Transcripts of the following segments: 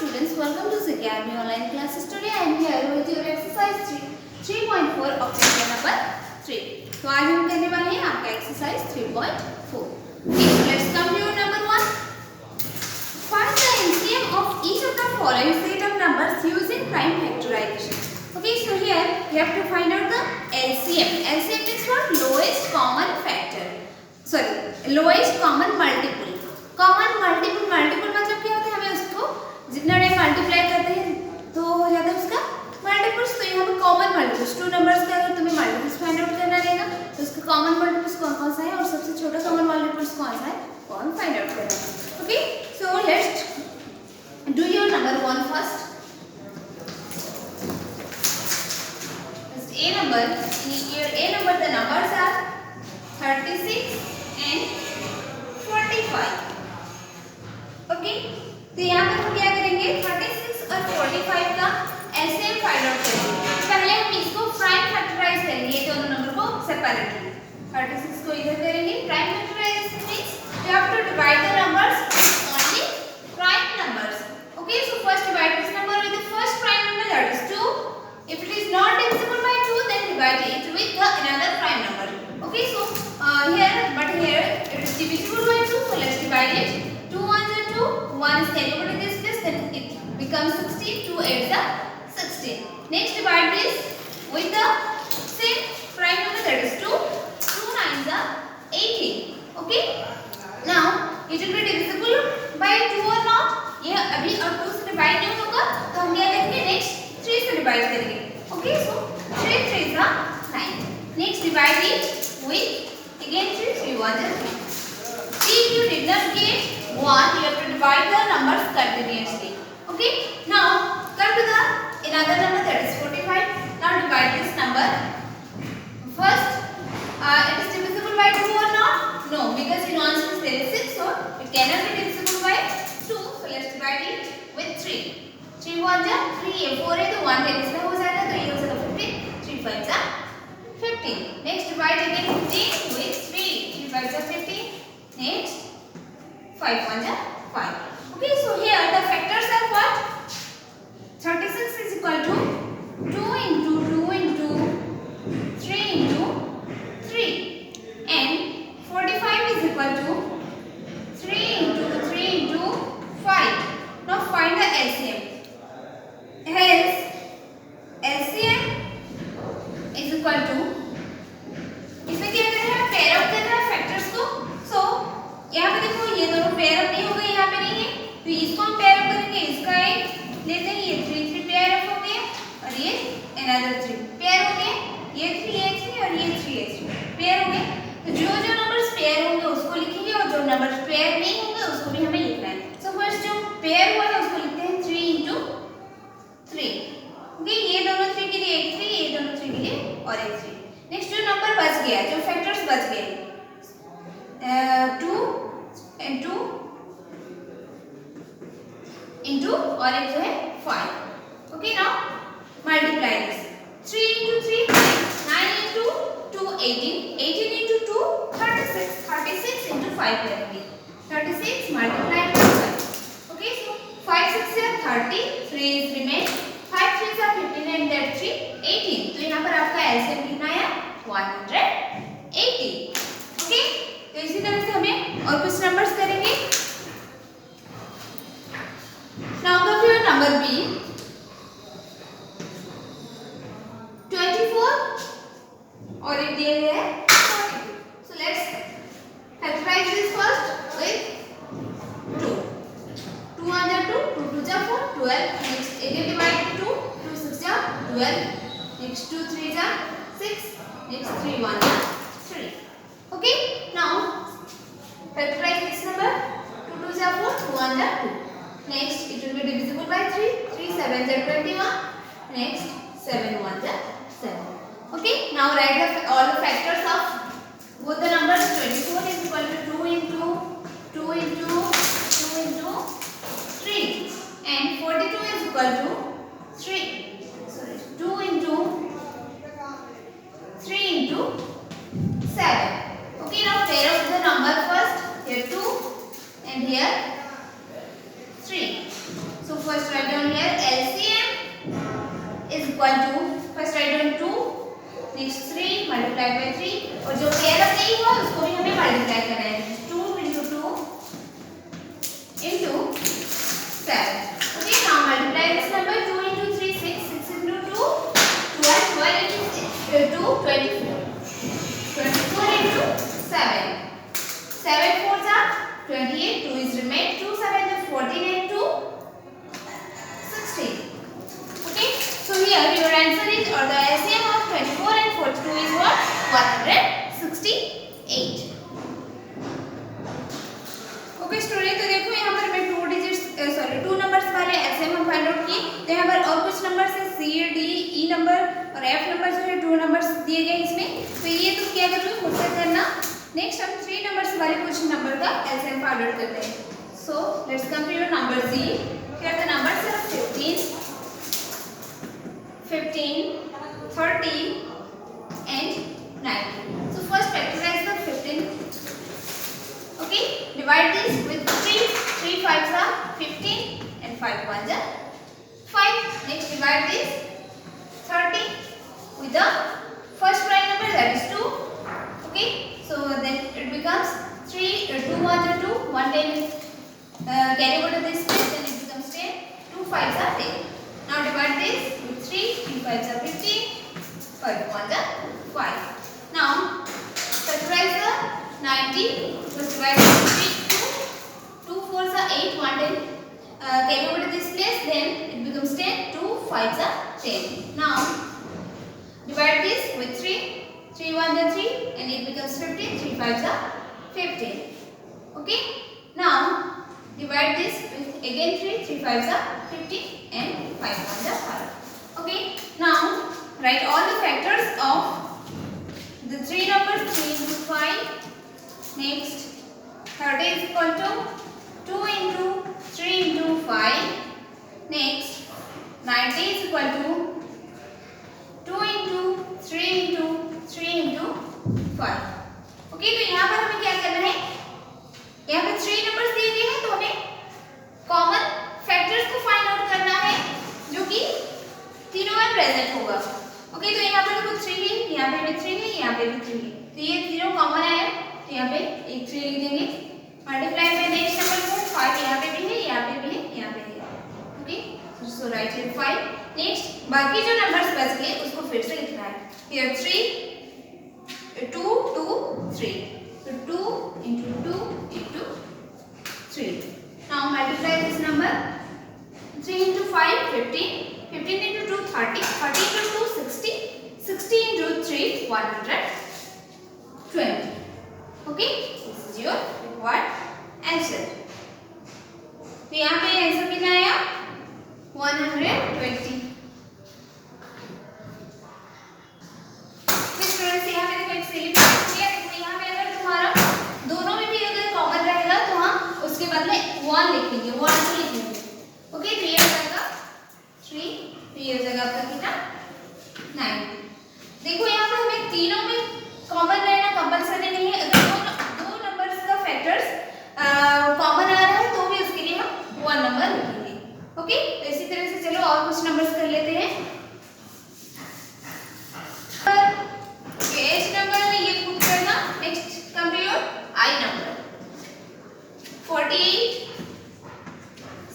students, welcome to Academy online classes. Today I am here with your exercise 3.4 of chapter number 3. तो आज हम करने वाले हैं आपका exercise 3.4. Okay, let's come to your number 1. Find the LCM of each of the following set of numbers using prime factorization. Okay, so here we have to find out the LCM. LCM means what? Lowest common factor. Sorry, lowest common multiple. Common multiple मतलब क्या होता है? हमें उसको जितना time multiply करते हैं तो हो जाता है उसका मल्टीपल्स. तो यहाँ पे कॉमन मल्टीपल्स टू नंबर्स का अगर तुम्हें मल्टीपल्स फाइंड आउट करना रहेगा तो उसका कॉमन मल्टीपल्स कौन कौन सा है और सबसे छोटा कॉमन मल्टीपल्स कौन सा है, कौन फाइंड आउट करना है. Okay, so let's do your number 1 first. A number, in your A number the numbers are 36 and 45. Okay, तो यहाँ पर हम क्या करेंगे? 36 और 45 का एलसीएम फाइंड आउट करेंगे. पहले हम इसको प्राइम फैक्टराइज करेंगे, ये दोनों नंबर को सेपरेटली. 36 को इधर करेंगे. Prime factorisation means you have to divide the numbers only prime numbers. Okay, so first divide this number with the first prime number, that is 2. If it is not divisible by 2, then divide it with the another prime number. Okay, so here it is divisible by 2, so let's divide it. 2 1s are 2, 1 is carried over to this place, then it becomes 16, 2 8s are 16. Next divide this with the same prime number, that is 2, 2 9s are 18. Okay, now it will be divisible by 2 or not? ये अभी और 2 से divide नहीं होगा तो हम क्या करेंगे? नेक्स्ट 3 से डिवाइड करेंगे. Okay, so 3 3s are 9. Next divide it with again 3 3 1s are 3. If you did not get 1, you have to divide the numbers continuously. Okay, now come to the another number, that is 45. Now divide this number. First, it is divisible by 2 or not? No, because in answer there is 6, so it cannot be divisible by 2. So let's divide it with 3. 3 1s are 3, 4 है तो 1 इसमें हो जाएगा तो ये हो जाएगा 15. 3 5s are 15. Next divide again 15 with 3. 3 5s are 15. Next 5 1s are 5. Okay, so here the factors are what? 36 is equal to 2 into 2 into 3 into 3 and 45 is equal to 3 into 3 into 5. Now find the LCM. Hence LCM is equal to, इसमें क्या करना है? Pair up करना है factors को. सो यहाँ पे देखो ये दोनों पेयर अप नहीं हो गए, यहाँ पे नहीं है तो इसको हम पेयर अप करेंगे. इसका एक लेते हैं, ये 3 3 पेयर अप हो गए और ये अनदर 3 पेयर हो गए. ये 3 और ये 3 पेयर हो गए. तो जो जो नंबर्स पेयर होंगे उसको लिखेंगे और जो नंबर्स पेयर नहीं होंगे उसको भी हमें लिखना है. सो फर्स्ट जो पेयर हुआ है उसको लिखते हैं 3 into 3. ओके, ये दोनों 3 के लिए एक 3, ये दोनों 3 के लिए और एक 3. नेक्स्ट जो नंबर बच गया, जो फैक्टर्स बच गए 2 into और एक जो है 5. Okay, now multiply this. 3 into 3 9 into 2 18, 18 into 2 36, 36 into 5 करेंगे. 36 multiplied by 5. Okay, so 5 6 are 30, 3 is remain, 5 3s are 15 and that 3 18. तो यहाँ पर आपका एलसीएम कितना है? 180. ओके, तो इसी तरह से हमें और कुछ नंबर्स करेंगे. Now come to your number B. 24 और एक दिया गया है 42. So let's factorise this first with 2. 2 1s are 2, 2 2s are 4, 12. Next again divide 2, 2 6s are 12. Next 2 3s are 6. Next 3 1s are 3. Okay, now factorize this number. 2 2s are 4, 2 1s are 2. Next it will be divisible by 3. 3 7s are 21. Next 7 1s are 7. Okay, now write all the factors of both the numbers. 24 is equal to 2 into 2 into 2 into 3 and 42 is equal to 2 into 3 into 7. Okay, now pair of the number first. Here 2 and here 3. So first write down here LCM is equal to, first write down 2, next 3 multiplied by 3 और जो pair of नहीं हुआ उसको भी हमें multiply करना है 2 into 2 into 7. Okay, now multiply this number 2 into 3 6 6 into 2 12 12 into 2 24 24 into 7 7 4s are 28 2 is remain 2 7 is 14 and 2 16. Okay, so here your answer is, or the LCM of 24 and 42 is what? 168. Okay student, तो देखो यहाँ पर मैं 2 numbers वाले LCM हम find out किए। तो यहाँ पर और कुछ नंबर्स है सी डी ई नंबर और एफ नंबर जो है 2 नंबर्स दिए गए इसमें। तो ये तुम क्या करोगे खुद से करना। नेक्स्ट हम 3 नंबर्स वाले कुछ नंबर का एलसीएम फाइंड आउट करते हैं। So let's come to your number C. Here the numbers are 15 30 and 90. So first factorize the 15. Okay, divide this with 3 5s are 15 and 5 1s are 5. Next divide this 30 with the first prime number, that is 2. Okay, so then it becomes 2 1s are 2, 1 10 is carry over to this place, then it becomes 10, 2 5s are 10. Now divide this with 3 5s are 15, 5 1s are 5. Now factorize the 90. First divide by 3 2 4s are 8 1 10 carry over to this place, then it becomes 10 2 5s are 10. Now divide this with 3 1s are 3 and it becomes 15 3 5s are 15. Okay, now divide this with again 3 5s are 15 and 5 1s are 5. Okay, now write all the factors of the 3 numbers 3 into 5. Next 30 is equal to 2 into 3 into 5. Next 90 is equal to 2 into 3 into 3 into 5. Okay, तो यहाँ पर हमें क्या करना है, यहाँ पे 3 numbers दिए गए हैं तो हमें कॉमन फैक्टर्स को फाइंड आउट करना है जो कि तीनों में प्रेजेंट होगा। ओके, तो यहाँ पर देखो 3 है, यहाँ पे भी 3 है, यहाँ पे भी 3 है, तो ये तीनों कॉमन आया। तो यहाँ पे एक 3 लिख देंगे। मल्टीप्लाई में नेक्स्ट नंबर को 5 यहाँ पे भी है, यहाँ पे भी है, यहाँ पे है। Okay, so right here 5। Next बाकी जो नंबर्स बच गए उसको फिर से लिखना है। Here 3 2 2 3, so 2 into 2 into 3. Now multiply this number 3 into 5 15, 15 into 2 30, 30 into 2 60, 60 into 3 120. Okay, this is your required answer. तो यहाँ पे आंसर कितना आया 120. फिर स्टूडेंट्स यहाँ पे देखो एक सेलिब्रेट किया। देखो यहाँ पे अगर तुम्हारा दोनों में भी अगर कॉमन रहेगा तो हम उसके बदले 1 लिखेंगे, 1 2 लिखेंगे। ओके, तो ये हो जाएगा 3, तो ये हो जाएगा आपका कितना 9। देखो यहाँ पे हमें तीनों में कॉमन रहना कंपलसरी नहीं है। अगर दो नंबर्स का फैक्टर्स कॉमन आ रहा है तो भी उसके लिए हम 1 नंबर लिखेंगे। ओके, तो इसी तरह से चलो और कुछ नंबर्स कर लेते हैं। एच नंबर में ये पुट करना। Next come to your I number 48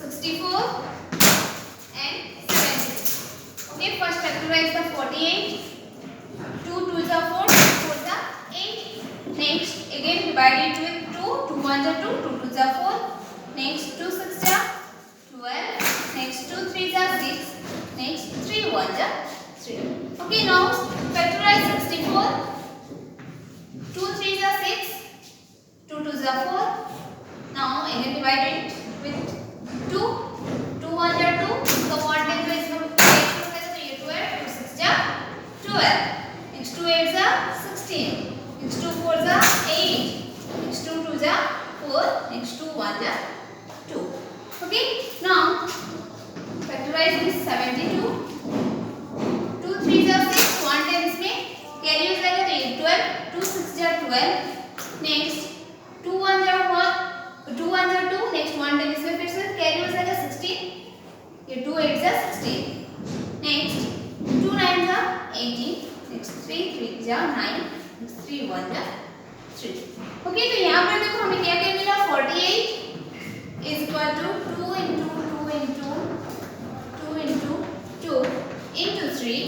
64 and 70. Okay, first factorize the 48. 2 2s are 4, 2 4s are 8. Next again divide it with 2, 2 1s are 2, 2 2s are 4. Next 2 6s are 12. Next 2 3s are 6. Next 3 1s are 3. Okay, now factorize 64. 2 3s are 6, 2 2s are 4. Now again divide it with 2, 2 1s are 2. इसका model तो इसमें 8 होगा तो ये 12, 2 6s are 12. Next 2 8s are 16. Next 2 4s are 8. Next 2 2s are 4. Next 2 1s are 2. Okay, now factorize this 72. 2 3s are 6, 1 10 इसमें carry हो जाएगा तो 1 जा 3। ओके, तो यहाँ पर देखो हमें क्या क्या मिला, 48 is equal to 2 into 2 into 2 into 2 into 3।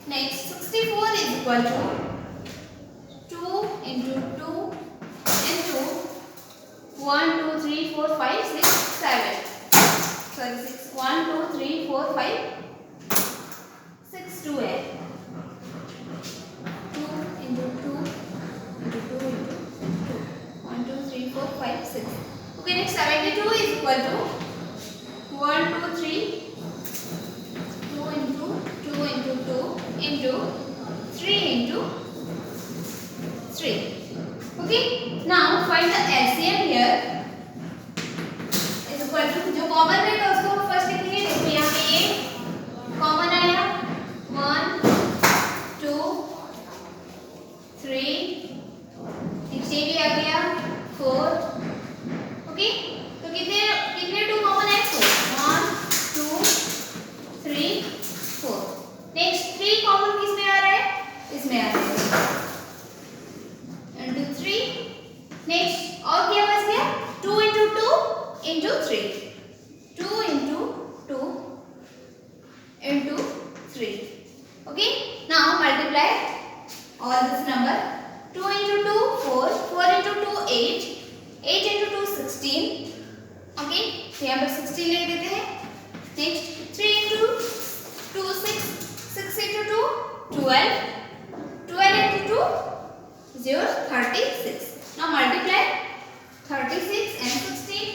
Next 64 is equal to 2 into 2 into 1 2 3 4 5 6 7 sorry 6 1 2 3 4 5 6 2 है 2 into 2 into 2 into 2 1 2 3 4 5 6। Okay, next 72 is equal to 1 2 3 2 into 2 into 2 into 3 into 3। Okay, now find the L C M here is equal to, जो common रहेगा उसको हम first लिखेंगे। देखो यहाँ पे ये कॉमन आया 1 2 3, नेक्स्ट ये भी आ गया 4। ओके, तो कितने कितने 2 कॉमन है, 4 1 2 3 4। नेक्स्ट 3 कॉमन किसमें आ रहा है, इसमें आ रहा है इंटू 3। नेक्स्ट और क्या बच गया, 2 into 2 into 3 2 into 2 into 3। Okay, now multiply all this number, 2 into 2 4 4 into 2 8 8 into 2 16। Okay, तो यहाँ पर 16 लिख देते हैं। Next 3 into 2 6 6 into 2 12 12 into 2 0 36। now multiply 36 and 16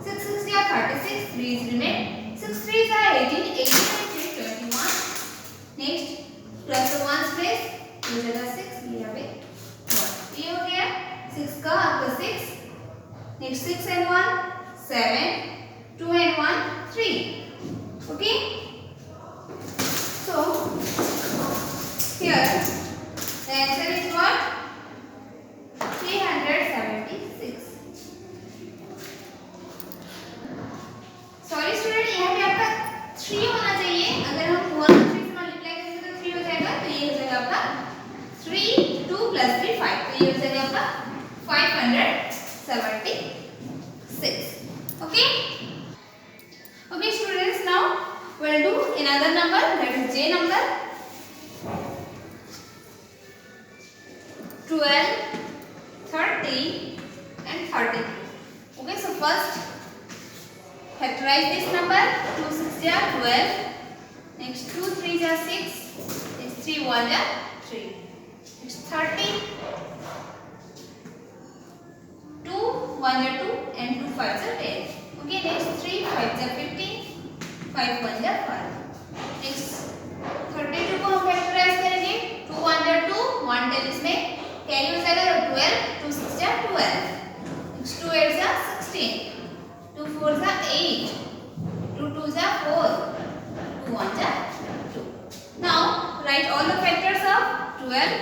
6 6 are 36 3 is remain 6 3s are 18 18 and 3 21। Next plus the 1's place, ये जगह 6 यहाँ पे 1, ये हो गया 6 का आपका 6। Next 6 and 1 7 2 and 1 3। Okay, so here the answer is what, 376। Sorry student, यहाँ पे आपका 3 होना चाहिए। अगर हम 1 3 से मल्टीप्लाई करेंगे तो 3 हो जाएगा, तो ये हो जाएगा आपका 3 2 प्लस 3 5, तो ये हो जाएगा आपका 576। Okay okay students, now we'll do another number, that is J number 12 30 and 33। okay, so first factorize this number, 2 6 are 12, next 2 3 are 6, next 3 1 are 3, next 30 2 1 are 2 and 2 5 are 10। okay, next 3 5 are 15 5 1 are 5। next 32 को हम factorise करेंगे, 2 1 are 2 1 10 इसमें carry हो जाएगा, 12 2 6 are 12, next 2 8 are 16 2 4 are 8 2 2 are 4 2 1 are 2। now write all the factors of 12